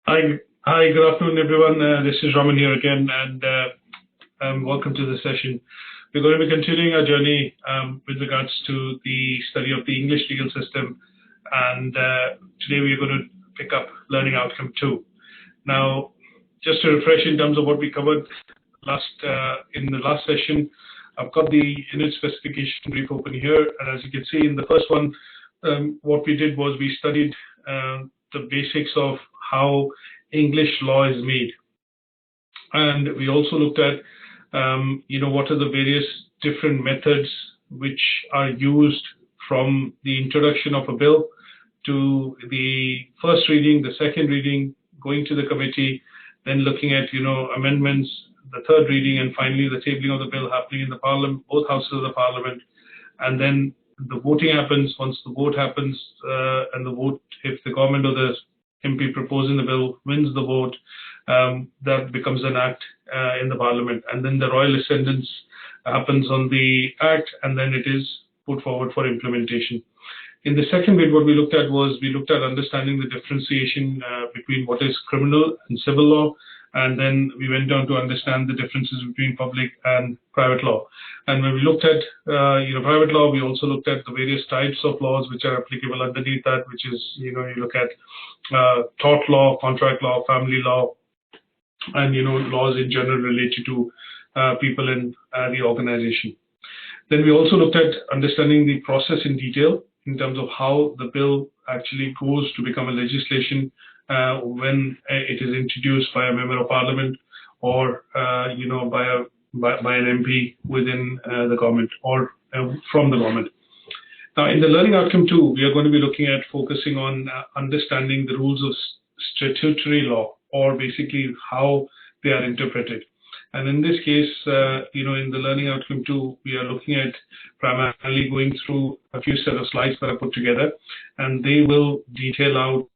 Hi, good afternoon, everyone. This is Raman here again, and welcome to the session. We're going to be continuing our journey with regards to the study of the English legal system, and today we're going to pick up Learning Outcome 2. Now, just to refresh in terms of what we covered in the last session, I've got the unit specification brief open here, and as you can see in the first one, what we did was we studied the basics of how English law is made, and we also looked at what are the various different methods which are used from the introduction of a bill to the first reading, the second reading, going to the committee, then looking at amendments, the third reading, and finally the tabling of the bill happening in the Parliament, both houses of the Parliament, and then the voting happens. Once the vote happens, and the vote, if the government or the MP proposing the bill wins the vote, that becomes an act in the Parliament, and then the royal ascendance happens on the act, and then it is put forward for implementation. In the second bit, what we looked at was understanding the differentiation between what is criminal and civil law, and then we went down to understand the differences between public and private law. And when we looked at private law, we also looked at the various types of laws which are applicable underneath that, which is you look at tort law, contract law, family law, and laws in general related to people in the organization. Then we also looked at understanding the process in detail in terms of how the bill actually goes to become a legislation when it is introduced by a member of parliament or by an MP within the government or from the government. Now, in the Learning Outcome 2, we are going to be looking at focusing on understanding the rules of statutory law, or basically how they are interpreted. And in this case, in the Learning Outcome 2, we are looking at primarily going through a few set of slides that are put together, and they will detail out,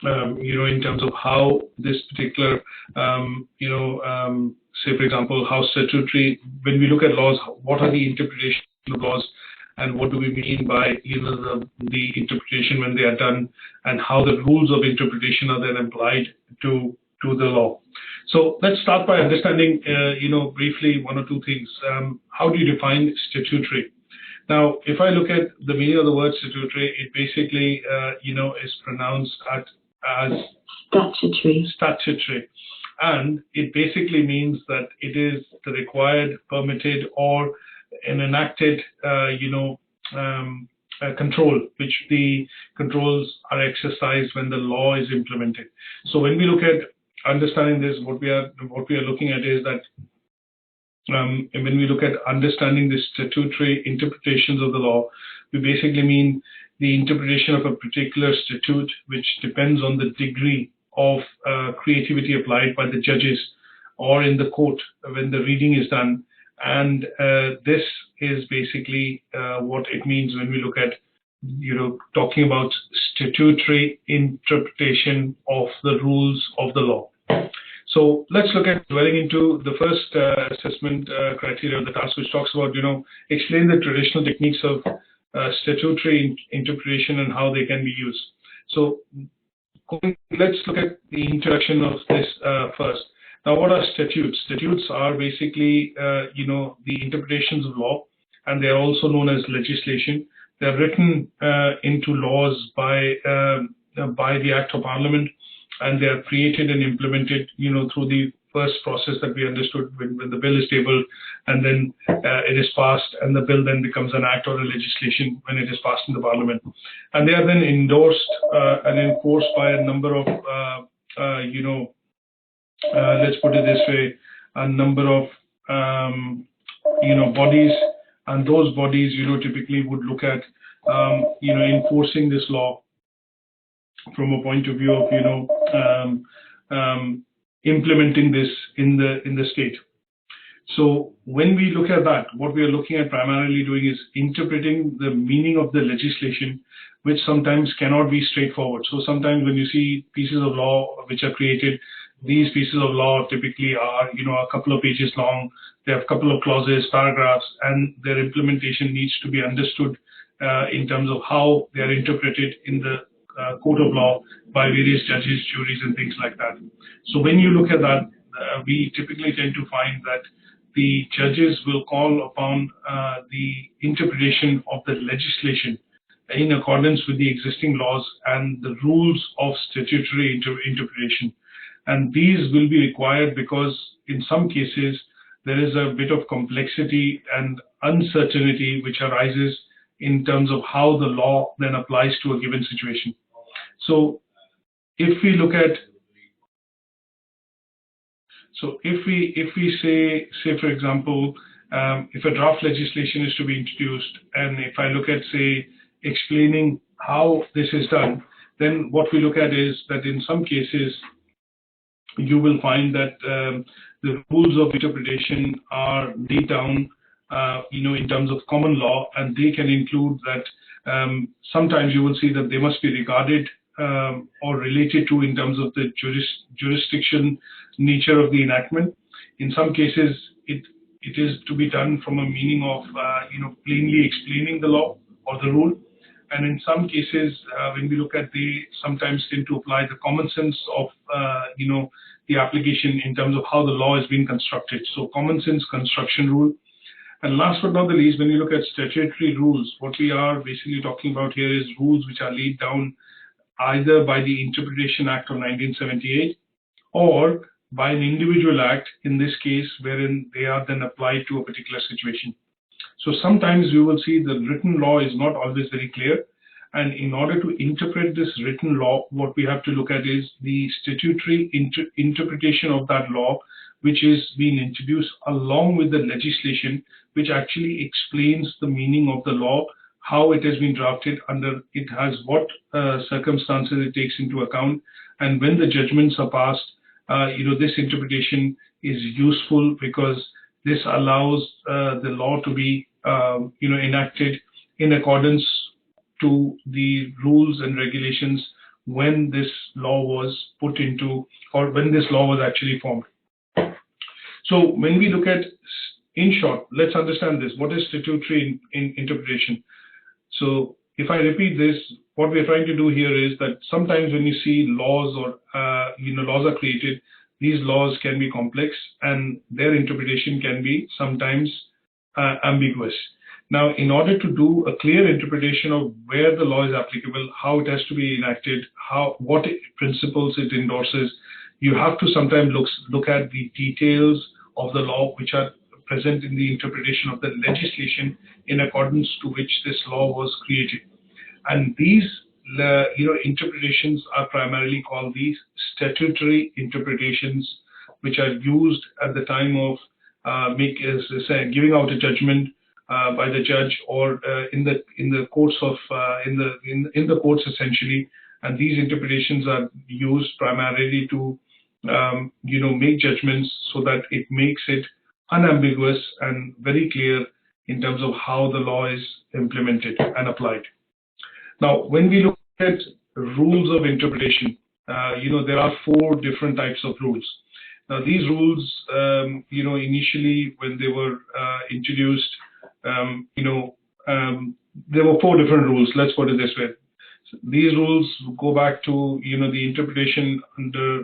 in terms of how this particular, say for example, how statutory, when we look at laws, what are the interpretations of laws, and what do we mean by the interpretation when they are done, and how the rules of interpretation are then applied to the law. So let's start by understanding, briefly one or two things. How do you define statutory? Now, if I look at the meaning of the word statutory, it basically, is pronounced as statutory, and it basically means that it is the required, permitted, or an enacted, control, which the controls are exercised when the law is implemented. So when we look at understanding this, what we are looking at is that when we look at understanding the statutory interpretations of the law, we basically mean the interpretation of a particular statute, which depends on the degree of creativity applied by the judges or in the court when the reading is done. And this is basically what it means when we look at, talking about statutory interpretation of the rules of the law. So let's look at dwelling into the first assessment criteria of the task, which talks about, explain the traditional techniques of statutory interpretation and how they can be used. So let's look at the introduction of this first. Now, what are statutes? Statutes are basically, the interpretations of law, and they are also known as legislation. They are written into laws by the Act of Parliament, and they are created and implemented, through the first process that we understood when the bill is tabled, and then it is passed, and the bill then becomes an act or a legislation when it is passed in the Parliament. And they are then endorsed and enforced by a number of, let's put it this way, a number of, bodies, and those bodies, typically would look at, enforcing this law from a point of view of, implementing this in the state. So when we look at that, what we are looking at primarily doing is interpreting the meaning of the legislation, which sometimes cannot be straightforward. So sometimes when you see pieces of law which are created, these pieces of law typically are, a couple of pages long. They have a couple of clauses, paragraphs, and their implementation needs to be understood in terms of how they are interpreted in the court of law by various judges, juries, and things like that. So when you look at that, we typically tend to find that the judges will call upon the interpretation of the legislation in accordance with the existing laws and the rules of statutory interpretation. And these will be required because in some cases there is a bit of complexity and uncertainty which arises in terms of how the law then applies to a given situation. So if we look at, if we say for example, if a draft legislation is to be introduced, and if I look at, say, explaining how this is done, then what we look at is that in some cases you will find that the rules of interpretation are laid down, in terms of common law, and they can include that sometimes you will see that they must be regarded or related to in terms of the jurisdiction nature of the enactment. In some cases, it is to be done from a meaning of plainly explaining the law or the rule. And in some cases, when we look at, they sometimes tend to apply the common sense of the application in terms of how the law is being constructed. So common sense construction rule. And last but not the least, when you look at statutory rules, what we are basically talking about here is rules which are laid down either by the Interpretation Act of 1978 or by an individual act, in this case, wherein they are then applied to a particular situation. So sometimes you will see the written law is not always very clear. And in order to interpret this written law, what we have to look at is the statutory interpretation of that law, which is being introduced along with the legislation, which actually explains the meaning of the law, how it has been drafted under, it has what circumstances it takes into account. And when the judgments are passed, this interpretation is useful because this allows the law to be, enacted in accordance to the rules and regulations when this law was put into, or when this law was actually formed. So when we look at, in short, let's understand this. What is statutory interpretation? So if I repeat this, what we're trying to do here is that sometimes when you see laws or, laws are created, these laws can be complex and their interpretation can be sometimes ambiguous. Now, in order to do a clear interpretation of where the law is applicable, how it has to be enacted, what principles it endorses, you have to sometimes look at the details of the law which are present in the interpretation of the legislation in accordance to which this law was created. And these interpretations are primarily called these statutory interpretations, which are used at the time of giving out a judgment by the judge or in the courts of in the courts essentially. And these interpretations are used primarily to make judgments so that it makes it unambiguous and very clear in terms of how the law is implemented and applied. Now, when we look at rules of interpretation, there are 4 different types of rules. Now, these rules, initially when they were introduced, there were 4 different rules. Let's put it this way. These rules go back to, the interpretation under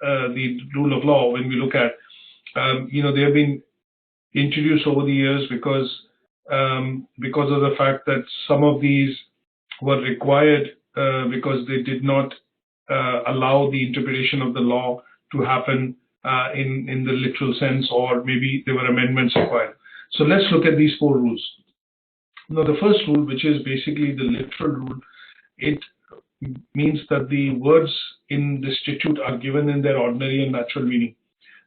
the rule of law. When we look at, they have been introduced over the years because of the fact that some of these were required because they did not allow the interpretation of the law to happen in the literal sense, or maybe there were amendments required. So let's look at these 4 rules. Now, the first rule, which is basically the literal rule, it means that the words in the statute are given in their ordinary and natural meaning.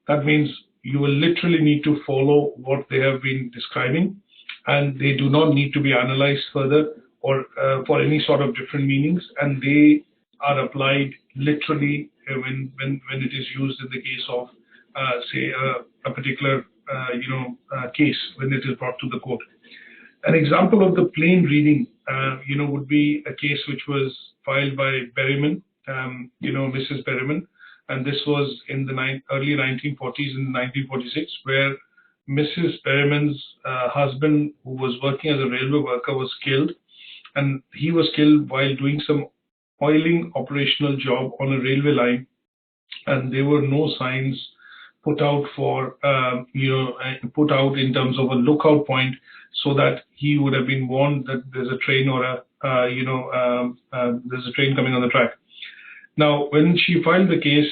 That means you will literally need to follow what they have been describing, and they do not need to be analyzed further or for any sort of different meanings, and they are applied literally when it is used in the case of, say, a particular case when it is brought to the court. An example of the plain reading, would be a case which was filed by Berryman, Mrs. Berryman, and this was in the early 1940s in 1946, where Mrs. Berryman's husband, who was working as a railway worker, was killed, and he was killed while doing some oiling operational job on a railway line, and there were no signs put out for put out in terms of a lookout point, so that he would have been warned that there's a train or there's a train coming on the track. Now, when she filed the case,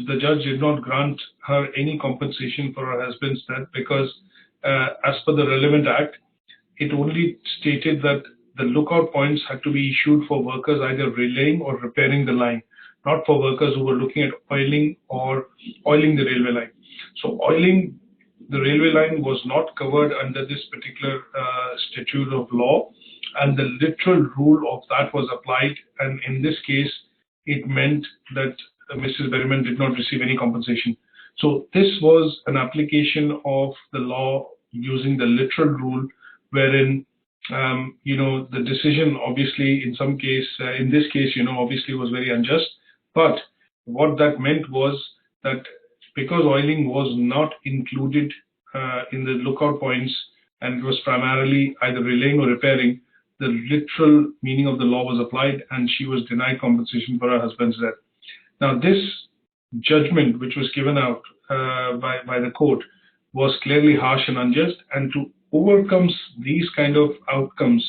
the judge did not grant her any compensation for her husband's death because, as per the relevant act, it only stated that the lookout points had to be issued for workers either relaying or repairing the line, not for workers who were looking at oiling the railway line. So oiling the railway line was not covered under this particular statute of law, and the literal rule of that was applied, and in this case, it meant that Mrs. Berryman did not receive any compensation. So this was an application of the law using the literal rule, wherein the decision obviously in this case obviously was very unjust. But what that meant was that because oiling was not included in the lookout points and it was primarily either relaying or repairing, the literal meaning of the law was applied and she was denied compensation for her husband's death. Now, this judgment, which was given out by the court, was clearly harsh and unjust, and to overcome these kind of outcomes,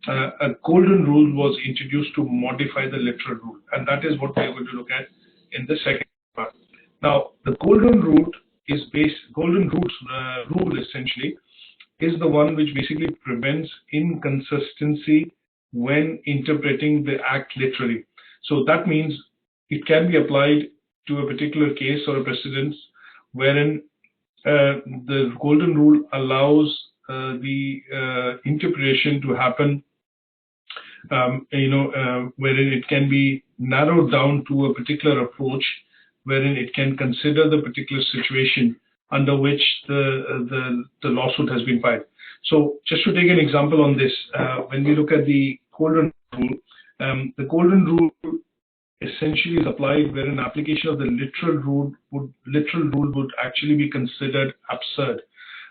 a golden rule was introduced to modify the literal rule, and that is what we are going to look at in the second part. Now, the golden rule rule essentially is the one which basically prevents inconsistency when interpreting the act literally. So that means it can be applied to a particular case or a precedent wherein the golden rule allows the interpretation to happen, wherein it can be narrowed down to a particular approach, wherein it can consider the particular situation under which the lawsuit has been filed. So just to take an example on this, when we look at the golden rule essentially is applied where an application of the literal rule would actually be considered absurd,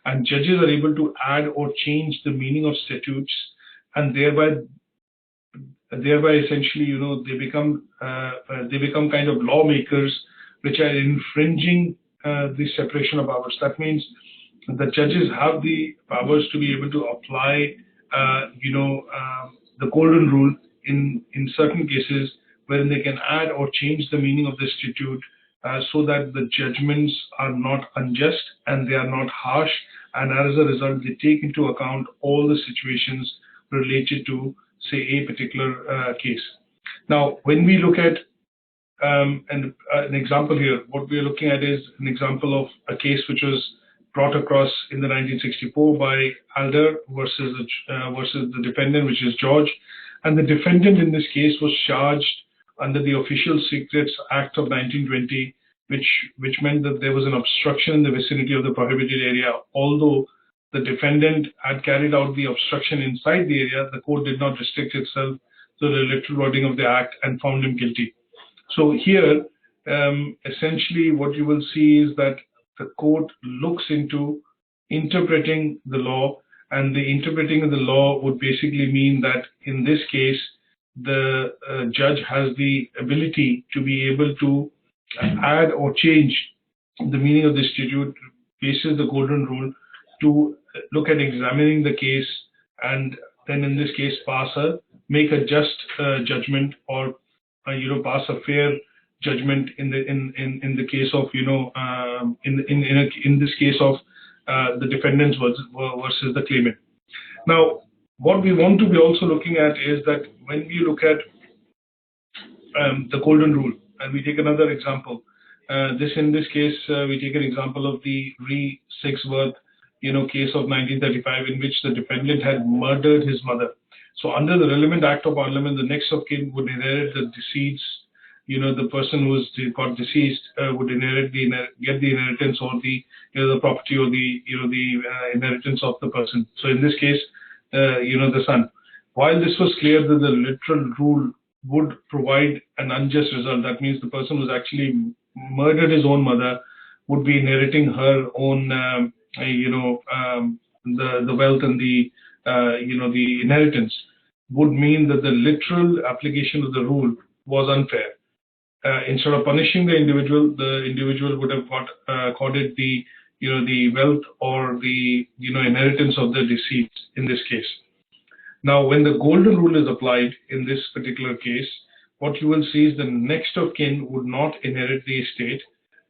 and judges are able to add or change the meaning of statutes, and thereby essentially they become kind of lawmakers which are infringing the separation of powers. That means the judges have the powers to be able to apply the golden rule in certain cases, wherein they can add or change the meaning of the statute so that the judgments are not unjust and they are not harsh, and as a result they take into account all the situations related to, say, a particular case. Now, when we look at an example here, what we are looking at is an example of a case which was brought across in the 1964 by Alder versus the defendant, which is George, and the defendant in this case was charged under the Official Secrets Act of 1920, which meant that there was an obstruction in the vicinity of the prohibited area. Although the defendant had carried out the obstruction inside the area, the court did not restrict itself to the literal wording of the act and found him guilty. So here, essentially what you will see is that the court looks into interpreting the law, and the interpreting of the law would basically mean that in this case, the judge has the ability to be able to add or change the meaning of the statute basis the golden rule to look at examining the case, and then in this case make a just judgment, or pass a fair judgment in the case of in this case of the defendants versus the claimant. Now, what we want to be also looking at is that when we look at the golden rule, and we take another example, in this case we take an example of the Re Sigsworth case of 1935, in which the defendant had murdered his mother. So under the relevant act of Parliament, the next of kin would inherit the deceased. The person who got deceased would get the inheritance, or the property, or the inheritance of the person. So in this case, the son. While this was clear that the literal rule would provide an unjust result, that means the person who's actually murdered his own mother would be inheriting her own, the wealth and the inheritance. would mean that the literal application of the rule was unfair. Instead of punishing the individual would have got accorded the the wealth or the inheritance of the deceased in this case. Now, when the golden rule is applied in this particular case, what you will see is the next of kin would not inherit the estate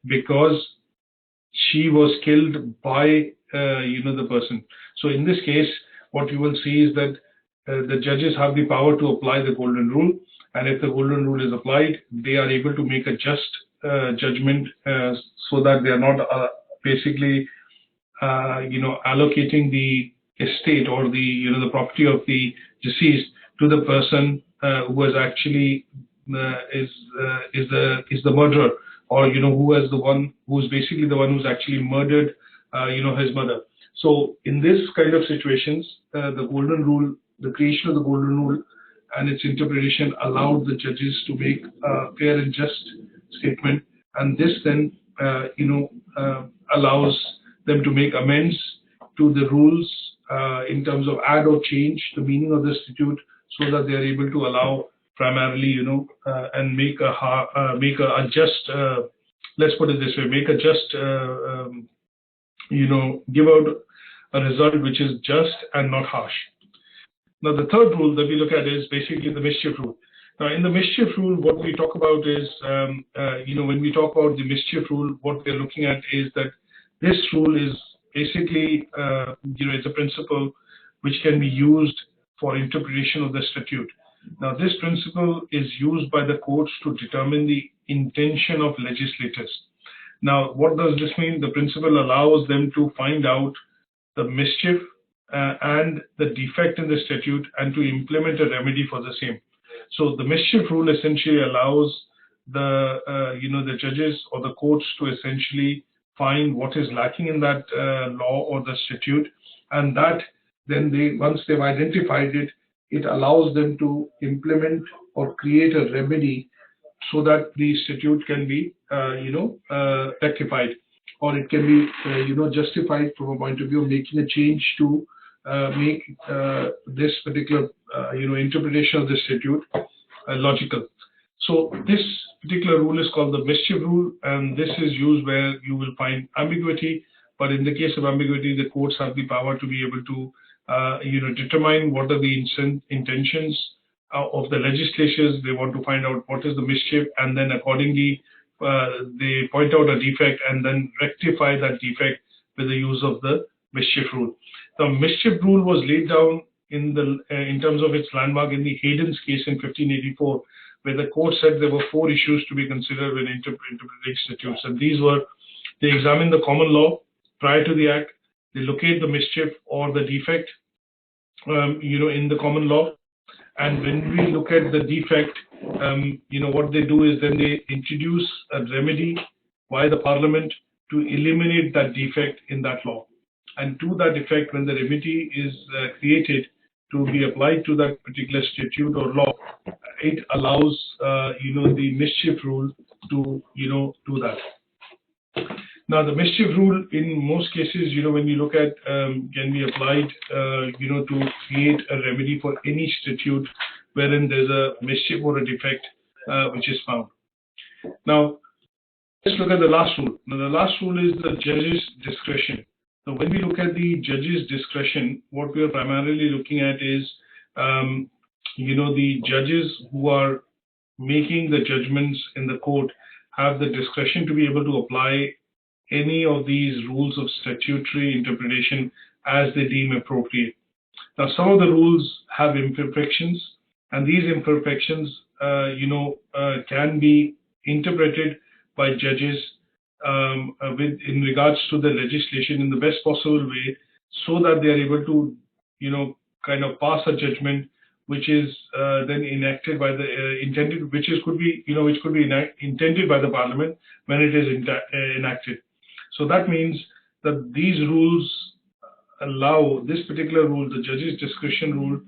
because she was killed by the person. So in this case, what you will see is that the judges have the power to apply the golden rule, and if the golden rule is applied, they are able to make a just judgment so that they are not basically allocating the estate or the property of the deceased to the person who is actually is the murderer, or who is the one who's basically the one who's actually murdered his mother. So in this kind of situations, the golden rule, the creation of the golden rule and its interpretation allowed the judges to make a fair and just statement, and this then allows them to make amends to the rules in terms of add or change the meaning of the statute, so that they are able to allow primarily and make a just let's put it this way, make a just give out a result which is just and not harsh. Now, the third rule that we look at is basically the mischief rule. Now, in the mischief rule, what we talk about is, when we talk about the mischief rule, what we're looking at is that this rule is basically, it's a principle which can be used for interpretation of the statute. Now, this principle is used by the courts to determine the intention of legislators. Now, what does this mean? The principle allows them to find out the mischief and the defect in the statute and to implement a remedy for the same. So the mischief rule essentially allows the the judges or the courts to essentially find what is lacking in that law or the statute, and that then once they've identified it, it allows them to implement or create a remedy so that the statute can be rectified, or it can be justified from a point of view of making a change to make this particular interpretation of the statute logical. So this particular rule is called the mischief rule, and this is used where you will find ambiguity. But in the case of ambiguity, the courts have the power to be able to determine what are the intentions of the legislatures. They want to find out what is the mischief, and then accordingly they point out a defect and then rectify that defect with the use of the mischief rule. The mischief rule was laid down in terms of its landmark in the Hayden's case in 1584, where the court said there were 4 issues to be considered when interpreting statutes, and these were: they examine the common law prior to the act, they locate the mischief or the defect in the common law, and when we look at the defect, what they do is then they introduce a remedy by the Parliament to eliminate that defect in that law. And to that effect, when the remedy is created to be applied to that particular statute or law, it allows the mischief rule to do that. Now, the mischief rule in most cases, when you look at, can be applied, to create a remedy for any statute wherein there's a mischief or a defect which is found. Now, let's look at the last rule. Now, the last rule is the judge's discretion. So when we look at the judge's discretion, what we are primarily looking at is, the judges who are making the judgments in the court have the discretion to be able to apply any of these rules of statutory interpretation as they deem appropriate. Now, some of the rules have imperfections, and these imperfections, can be interpreted by judges in regards to the legislation in the best possible way, so that they are able to, kind of pass a judgment which is then enacted by the intended, which could be intended by the Parliament when it is enacted. So that means that these rules allow, this particular rule, the judge's discretion rule,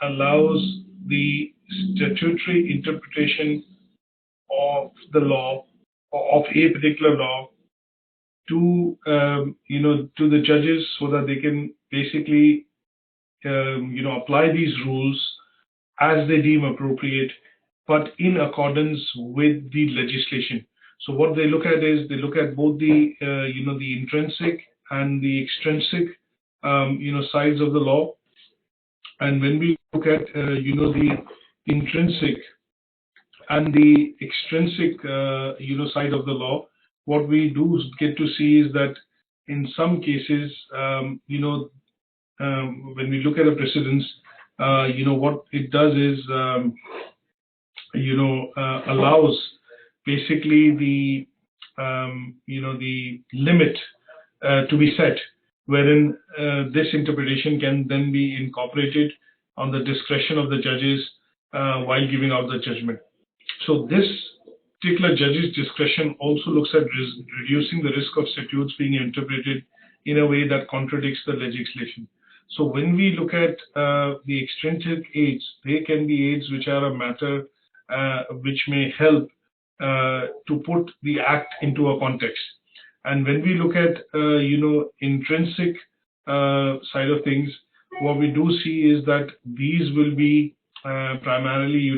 allows the statutory interpretation of the law, of a particular law, to to the judges, so that they can basically apply these rules as they deem appropriate, but in accordance with the legislation. So what they look at is they look at both the the intrinsic and the extrinsic sides of the law. And when we look at the intrinsic and the extrinsic side of the law, what we do get to see is that in some cases when we look at a precedence, what it does is allows basically the the limit to be set, wherein this interpretation can then be incorporated on the discretion of the judges while giving out the judgment. So this particular judge's discretion also looks at reducing the risk of statutes being interpreted in a way that contradicts the legislation. So when we look at the extrinsic aids, they can be aids which are a matter which may help to put the act into a context. And when we look at intrinsic side of things, what we do see is that these will be primarily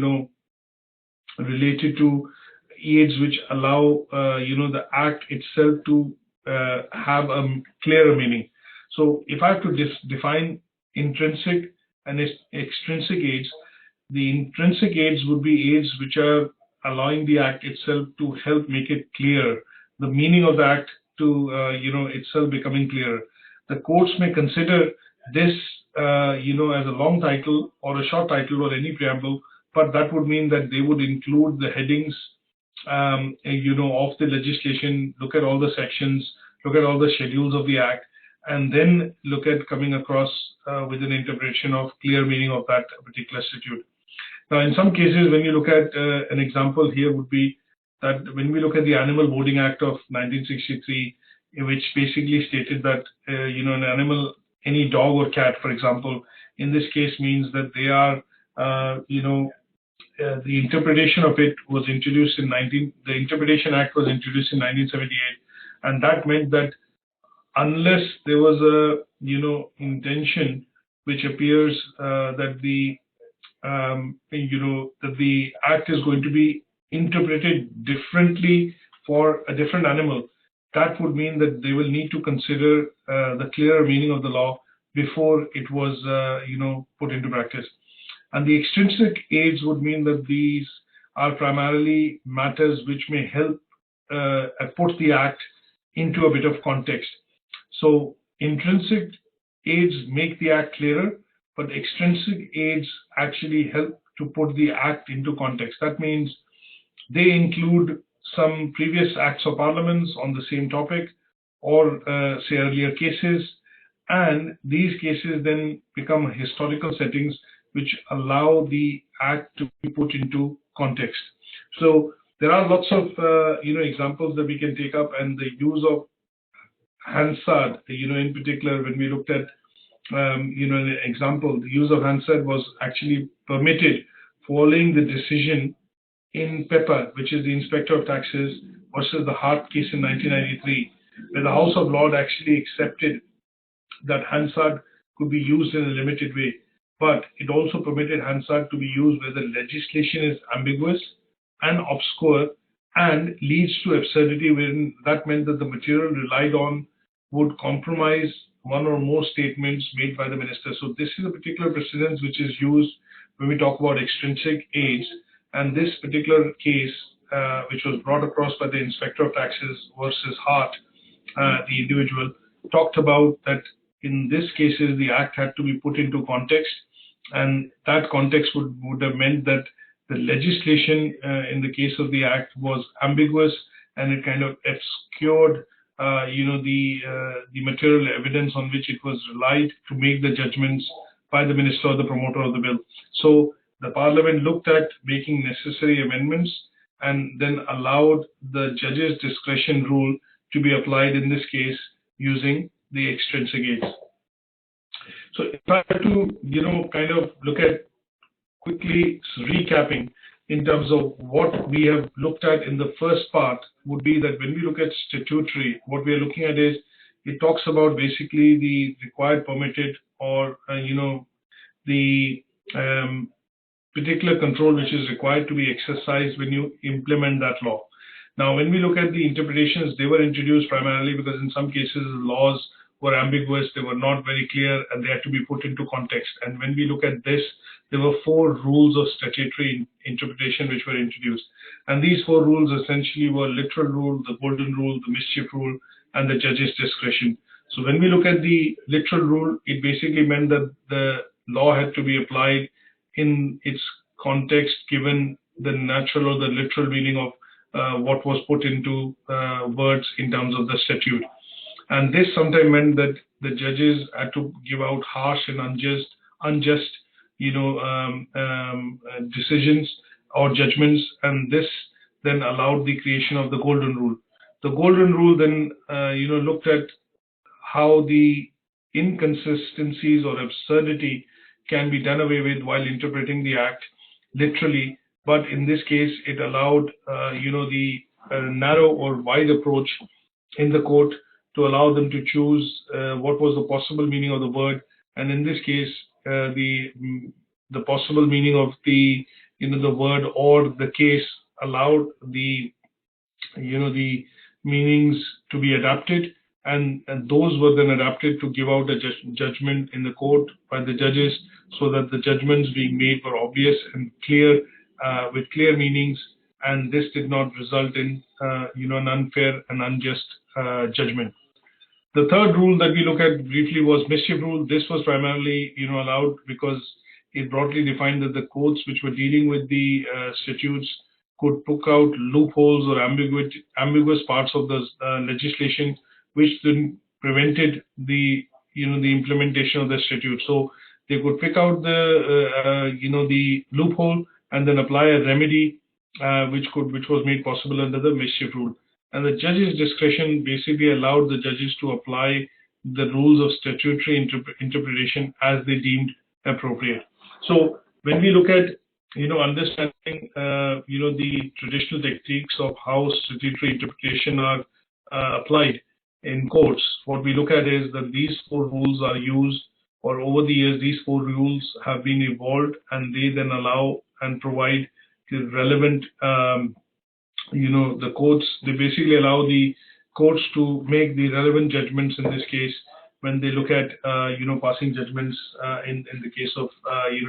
related to aids which allow the act itself to have a clearer meaning. So if I have to define intrinsic and extrinsic aids, the intrinsic aids would be aids which are allowing the act itself to help make it clear, the meaning of the act to itself becoming clearer. The courts may consider this as a long title or a short title or any preamble, but that would mean that they would include the headings of the legislation, look at all the sections, look at all the schedules of the act, and then look at coming across with an interpretation of clear meaning of that particular statute. Now, in some cases, when you look at an example here would be that when we look at the Animal Boarding Act of 1963, which basically stated that an animal, any dog or cat, for example, in this case means that they are the interpretation of it was introduced in the Interpretation Act was introduced in 1978, and that meant that unless there was a intention which appears that the that the act is going to be interpreted differently for a different animal, that would mean that they will need to consider the clearer meaning of the law before it was put into practice. And the extrinsic aids would mean that these are primarily matters which may help put the act into a bit of context. So intrinsic aids make the act clearer, but extrinsic aids actually help to put the act into context. That means they include some previous acts of parliaments on the same topic, or say earlier cases, and these cases then become historical settings which allow the act to be put into context. So there are lots of examples that we can take up, and the use of Hansard, in particular, when we looked at an example, the use of Hansard was actually permitted following the decision in PEPA, which is the Inspector of Taxes versus the Hart case in 1993, where the House of Lords actually accepted that Hansard could be used in a limited way, but it also permitted Hansard to be used where the legislation is ambiguous and obscure and leads to absurdity, when that meant that the material relied on would compromise one or more statements made by the minister. So this is a particular precedence which is used when we talk about extrinsic aids. And this particular case, which was brought across by the Inspector of Taxes versus Hart, the individual, talked about that in this cases the act had to be put into context, and that context would have meant that the legislation in the case of the act was ambiguous, and it kind of obscured the material evidence on which it was relied to make the judgments by the minister or the promoter of the bill. So the Parliament looked at making necessary amendments and then allowed the judge's discretion rule to be applied in this case using the extrinsic aids. So if I had to, kind of look at quickly recapping in terms of what we have looked at in the first part, would be that when we look at statutory, what we are looking at is it talks about basically the required, permitted, or the particular control which is required to be exercised when you implement that law. Now, when we look at the interpretations, they were introduced primarily because in some cases laws were ambiguous, they were not very clear, and they had to be put into context. And when we look at this, there were 4 rules of statutory interpretation which were introduced. And these 4 rules essentially were literal rule, the golden rule, the mischief rule, and the judge's discretion. So when we look at the literal rule, it basically meant that the law had to be applied in its context, given the natural or the literal meaning of what was put into words in terms of the statute. And this sometimes meant that the judges had to give out harsh and unjust decisions or judgments, and this then allowed the creation of the golden rule. The golden rule then looked at how the inconsistencies or absurdity can be done away with while interpreting the act literally, but in this case it allowed the narrow or wide approach in the court to allow them to choose what was the possible meaning of the word, and in this case the possible meaning of the the word or the case allowed the the meanings to be adapted, and those were then adapted to give out a judgment in the court by the judges, so that the judgments being made were obvious and clear, with clear meanings, and this did not result in an unfair and unjust judgment. The third rule that we look at briefly was mischief rule. This was primarily allowed because it broadly defined that the courts which were dealing with the statutes could pick out loopholes or ambiguous parts of the legislation which then prevented the the implementation of the statute. So they could pick out the the loophole and then apply a remedy which was made possible under the mischief rule. And the judge's discretion basically allowed the judges to apply the rules of statutory interpretation as they deemed appropriate. So when we look at understanding the traditional techniques of how statutory interpretation are applied in courts, what we look at is that these 4 rules are used, or over the years these 4 rules have been evolved, and they then allow and provide the relevant the courts. They basically allow the courts to make the relevant judgments in this case when they look at passing judgments in the case of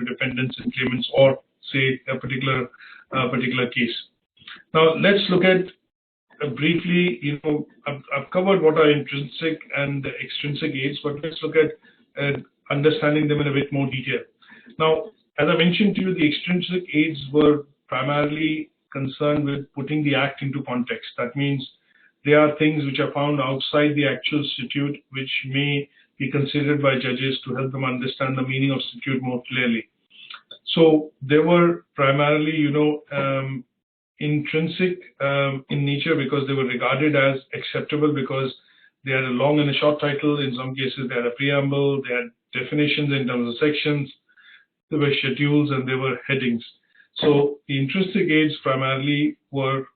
defendants and claimants, or say a particular case. Now let's look at briefly, I've covered what are intrinsic and extrinsic aids, but let's look at understanding them in a bit more detail. Now, as I mentioned to you, the extrinsic aids were primarily concerned with putting the act into context. That means they are things which are found outside the actual statute, which may be considered by judges to help them understand the meaning of statute more clearly. So they were primarily, intrinsic in nature, because they were regarded as acceptable because they had a long and a short title. In some cases, they had a preamble, they had definitions in terms of sections, there were schedules, and there were headings. So the intrinsic aids primarily were,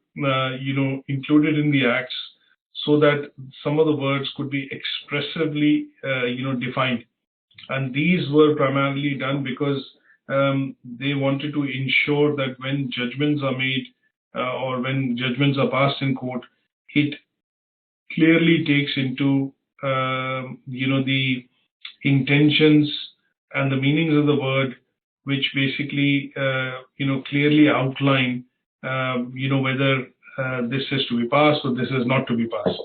included in the acts so that some of the words could be expressively, defined. And these were primarily done because they wanted to ensure that when judgments are made or when judgments are passed in court, it clearly takes into, the intentions and the meanings of the word, which basically, clearly outline, whether this is to be passed or this is not to be passed.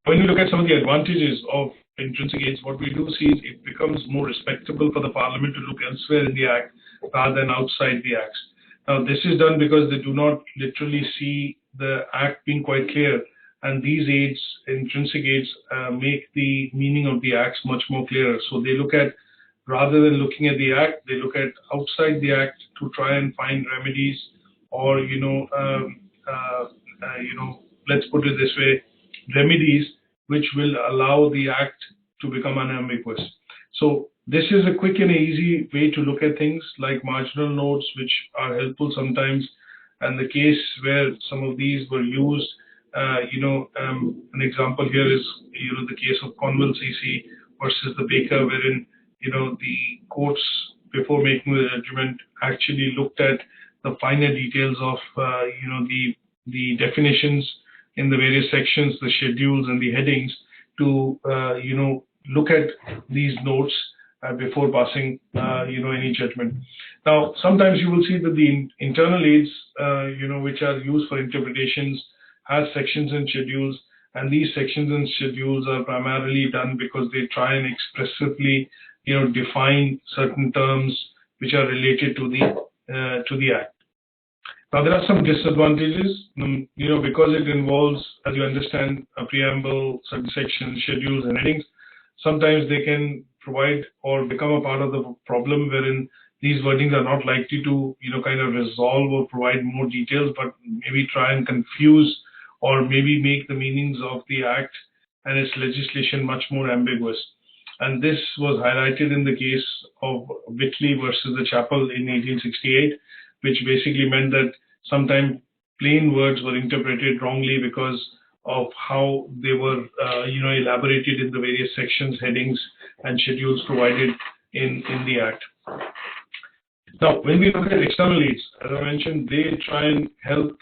When we look at some of the advantages of intrinsic aids, what we do see is it becomes more respectable for the Parliament to look elsewhere in the Act rather than outside the Acts. Now, this is done because they do not literally see the Act being quite clear, and these aids, intrinsic aids, make the meaning of the Acts much more clearer. So they look at, rather than looking at the Act, they look at outside the Act to try and find remedies, or let's put it this way, remedies which will allow the Act to become unambiguous. So this is a quick and easy way to look at things like marginal notes, which are helpful sometimes. And the case where some of these were used, an example here is, the case of Conwell CC versus the Baker, wherein, the courts before making the judgment, actually looked at the finer details of the definitions in the various sections, the schedules and the headings, to look at these notes before passing any judgment. Now, sometimes you will see that the internal aids which are used for interpretations has sections and schedules, and these sections and schedules are primarily done because they try and expressively define certain terms which are related to the Act. Now, there are some disadvantages, because it involves, as you understand, a preamble, certain sections, schedules, and headings. Sometimes they can provide or become a part of the problem, wherein these wordings are not likely to, kind of resolve or provide more details, but maybe try and confuse or maybe make the meanings of the Act and its legislation much more ambiguous. And this was highlighted in the case of Whitley versus the Chapel in 1868, which basically meant that sometimes plain words were interpreted wrongly because of how they were, elaborated in the various sections, headings, and schedules provided in the Act. Now, when we look at external aids, as I mentioned, they try and help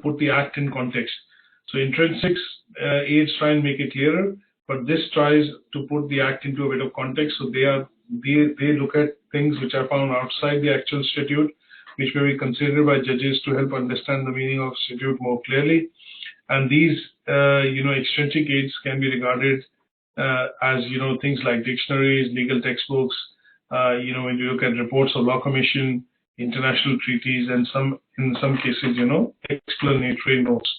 put the Act in context. So intrinsic aids try and make it clearer, but this tries to put the Act into a bit of context. So they look at things which are found outside the actual statute, which may be considered by judges to help understand the meaning of statute more clearly. And these, extrinsic aids can be regarded as, things like dictionaries, legal textbooks, when you look at reports of law commission, international treaties, and in some cases, explanatory notes.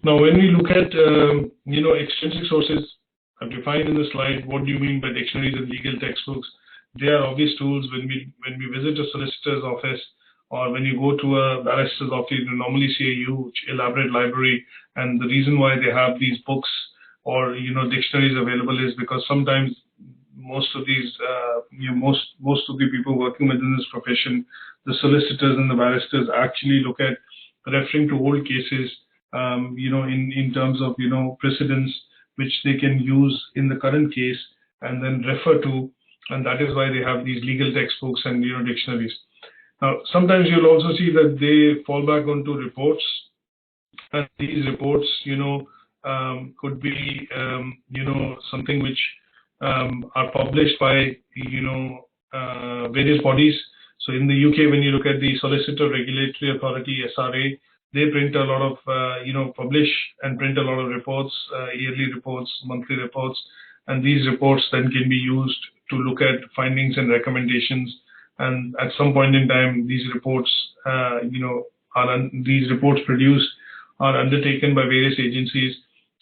Now, when we look at, extrinsic sources, I've defined in the slide, what do you mean by dictionaries and legal textbooks? They are obvious tools. When we visit a solicitor's office, or when you go to a barrister's office, you normally see a huge elaborate library. And the reason why they have these books or dictionaries available is because sometimes most of these most of the people working within this profession, the solicitors and the barristers, actually look at referring to old cases, in terms of precedents which they can use in the current case and then refer to, and that is why they have these legal textbooks and dictionaries. Now, sometimes you'll also see that they fall back onto reports, and these reports, could be, something which are published by, various bodies. So in the UK, when you look at the Solicitor Regulatory Authority, SRA, they print a lot of, publish and print a lot of reports, yearly reports, monthly reports, and these reports then can be used to look at findings and recommendations. And at some point in time, these reports, these reports produced are undertaken by various agencies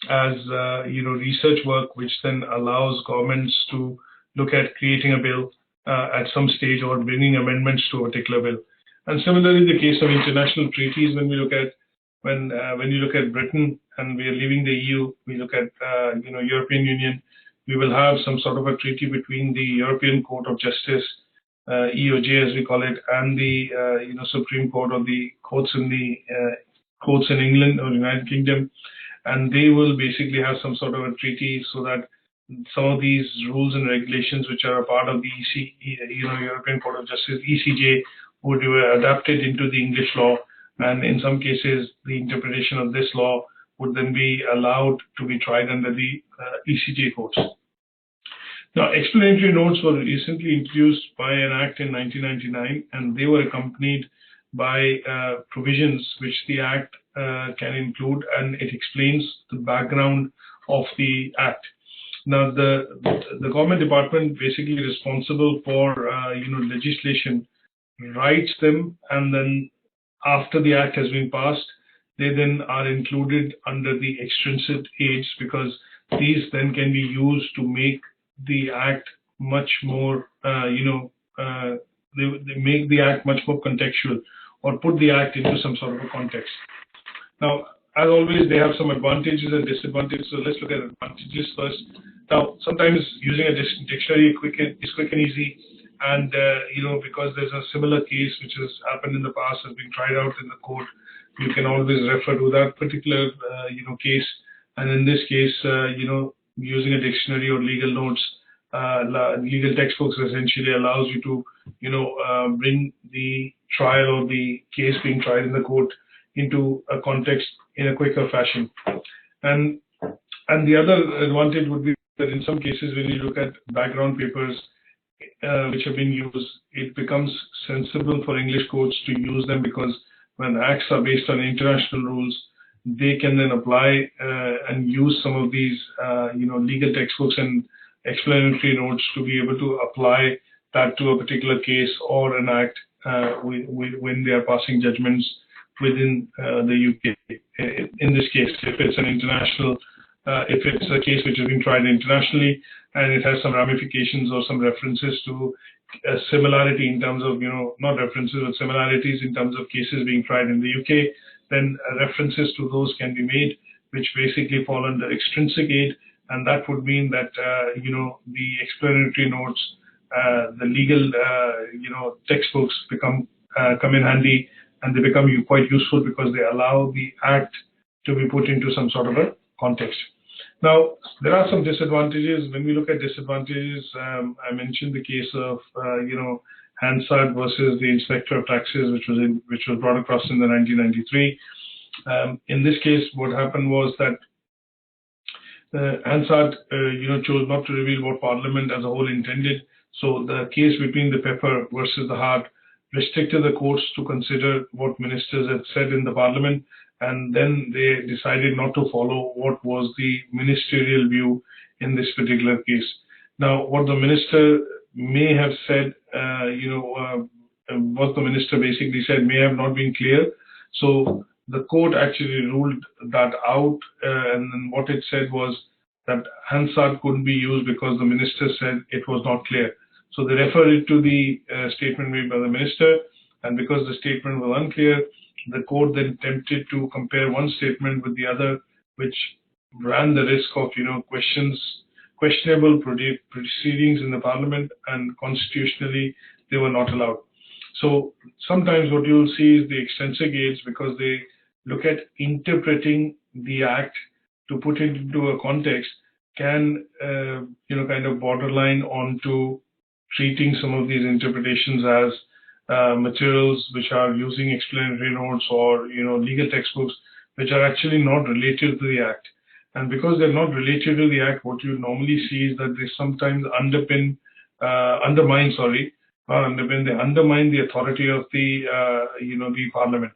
as, research work, which then allows governments to look at creating a bill at some stage or bringing amendments to a particular bill. And similarly, the case of international treaties, when you look at Britain and we are leaving the EU, we look at, European Union, we will have some sort of a treaty between the European Court of Justice, EOJ as we call it, and the Supreme Court, or the courts in England or United Kingdom, and they will basically have some sort of a treaty so that some of these rules and regulations which are a part of the European Court of Justice, ECJ, would be adapted into the English law, and in some cases the interpretation of this law would then be allowed to be tried under the ECJ courts. Now, explanatory notes were recently introduced by an act in 1999, and they were accompanied by provisions which the act can include, and it explains the background of the act. Now, the government department basically responsible for legislation writes them, and then after the act has been passed, they then are included under the extrinsic aids, because these then can be used to make the act much more, they make the act much more contextual, or put the act into some sort of a context. Now, as always, they have some advantages and disadvantages. So let's look at advantages first. Now, sometimes using a dictionary is quick and easy, and because there's a similar case which has happened in the past, has been tried out in the court, you can always refer to that particular case. And in this case, using a dictionary or legal notes legal textbooks essentially allows you to, bring the trial or the case being tried in the court into a context in a quicker fashion. And the other advantage would be that in some cases, when you look at background papers which have been used, it becomes sensible for English courts to use them, because when acts are based on international rules, they can then apply and use some of these, legal textbooks and explanatory notes to be able to apply that to a particular case or an act when they are passing judgments within the UK. In this case, if it's an international, if it's a case which has been tried internationally and it has some ramifications or some references to a similarity in terms of, not references, but similarities in terms of cases being tried in the UK, then references to those can be made, which basically fall under extrinsic aid. And that would mean that, the explanatory notes, the legal, textbooks come in handy, and they become quite useful because they allow the act to be put into some sort of a context. Now, there are some disadvantages. When we look at disadvantages, I mentioned the case of, Hansard versus the Inspector of Taxes, which was brought across in the 1993. In this case, what happened was that Hansard, chose not to reveal what Parliament as a whole intended. So the case between the pepper versus the heart restricted the courts to consider what ministers had said in the Parliament, and then they decided not to follow what was the ministerial view in this particular case. Now, what the minister may have said, what the minister basically said may have not been clear. So the court actually ruled that out, and then what it said was that Hansard couldn't be used because the minister said it was not clear. So they referred it to the statement made by the minister, and because the statement was unclear, the court then attempted to compare one statement with the other, which ran the risk of, questionable proceedings in the Parliament, and constitutionally they were not allowed. So sometimes what you'll see is the extrinsic aids, because they look at interpreting the act to put it into a context, can kind of borderline onto treating some of these interpretations as materials which are using explanatory notes or legal textbooks which are actually not related to the act. And because they're not related to the act, what you normally see is that they sometimes undermine the authority of the the Parliament.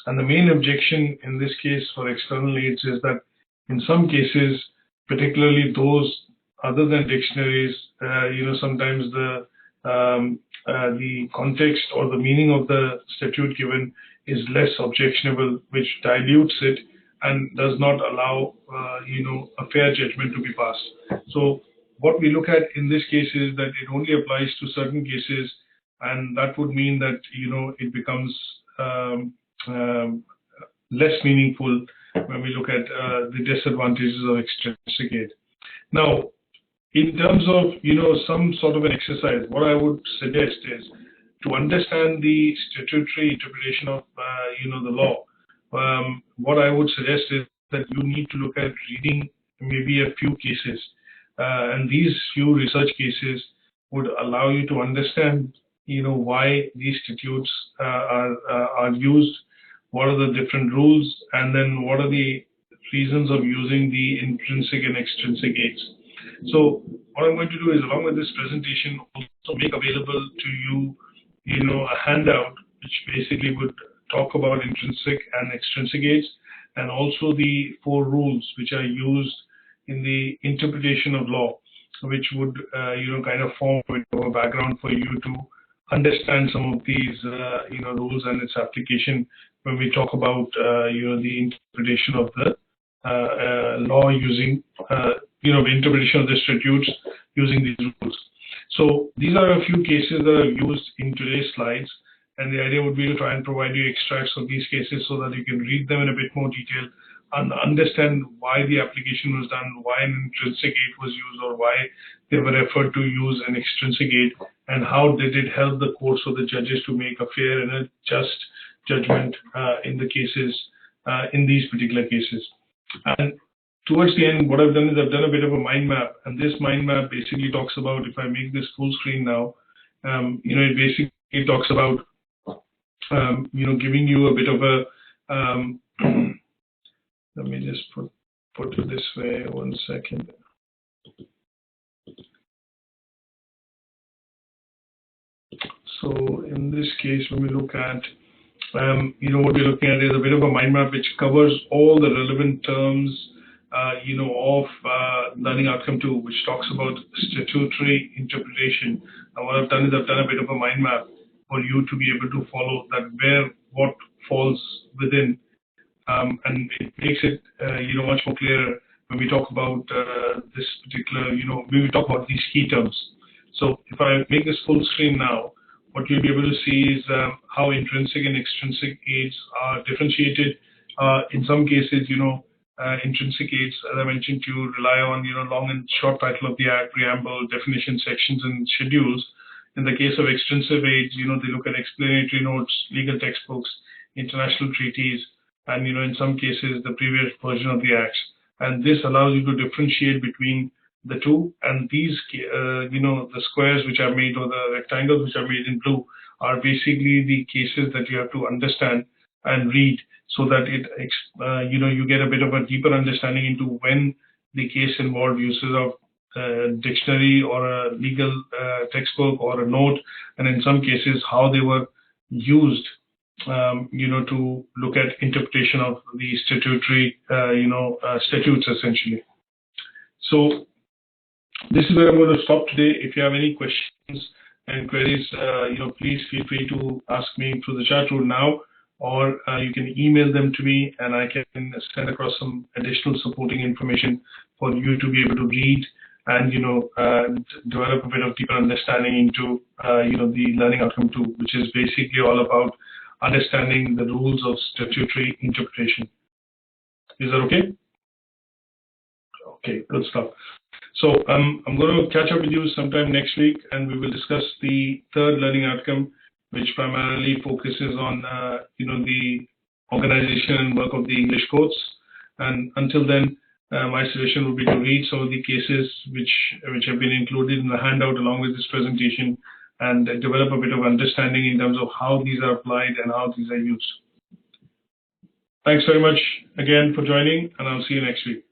And the main objection in this case for external aids is that in some cases, particularly those other than dictionaries, sometimes the context or the meaning of the statute given is less objectionable, which dilutes it and does not allow a fair judgment to be passed. So what we look at in this case is that it only applies to certain cases, and that would mean that it becomes less meaningful when we look at the disadvantages of extrinsic aid. Now, in terms of some sort of an exercise, what I would suggest is to understand the statutory interpretation of the law. What I would suggest is that you need to look at reading maybe a few cases, and these few research cases would allow you to understand why these statutes are used, what are the different rules, and then what are the reasons of using the intrinsic and extrinsic aids. So what I'm going to do is, along with this presentation, also make available to you, a handout which basically would talk about intrinsic and extrinsic aids, and also the 4 rules which are used in the interpretation of law, which would kind of form a background for you to understand some of these rules and its application when we talk about the interpretation of the law using the interpretation of the statutes using these rules. So these are a few cases that are used in today's slides, and the idea would be to try and provide you extracts of these cases so that you can read them in a bit more detail and understand why the application was done, why an intrinsic aid was used, or why they were referred to use an extrinsic aid, and how did it help the courts or the judges to make a fair and a just judgment in the cases, in these particular cases. And towards the end, what I've done is I've done a bit of a mind map, and this mind map basically talks about, if I make this full screen now, it basically talks about, giving you a bit of a, let me just put it this way, 1 second. So in this case, when we look at, what we're looking at is a bit of a mind map which covers all the relevant terms, of learning outcome 2, which talks about statutory interpretation. And what I've done is I've done a bit of a mind map for you to be able to follow that what falls within, and it makes it, much more clearer when we talk about this particular, when we talk about these key terms. So if I make this full screen now, what you'll be able to see is how intrinsic and extrinsic aids are differentiated. In some cases, intrinsic aids, as I mentioned to you, rely on long and short title of the Act, preamble, definition, sections, and schedules. In the case of extrinsic aids, they look at explanatory notes, legal textbooks, international treaties, and in some cases the previous version of the Acts. And this allows you to differentiate between the two, and these, the squares which are made, or the rectangles which are made in blue, are basically the cases that you have to understand and read, so that you get a bit of a deeper understanding into when the case involved uses of dictionary or a legal textbook or a note, and in some cases how they were used, to look at interpretation of the statutory, statutes essentially. So this is where I'm going to stop today. If you have any questions and queries, please feel free to ask me through the chat room now, or you can email them to me, and I can send across some additional supporting information for you to be able to read and develop a bit of deeper understanding into the learning outcome 2, which is basically all about understanding the rules of statutory interpretation. Is that okay? Okay, good stuff. So I'm going to catch up with you sometime next week, and we will discuss the third learning outcome, which primarily focuses on the organization and work of the English courts. And until then, my suggestion would be to read some of the cases which have been included in the handout along with this presentation, and develop a bit of understanding in terms of how these are applied and how these are used. Thanks very much again for joining, and I'll see you next week.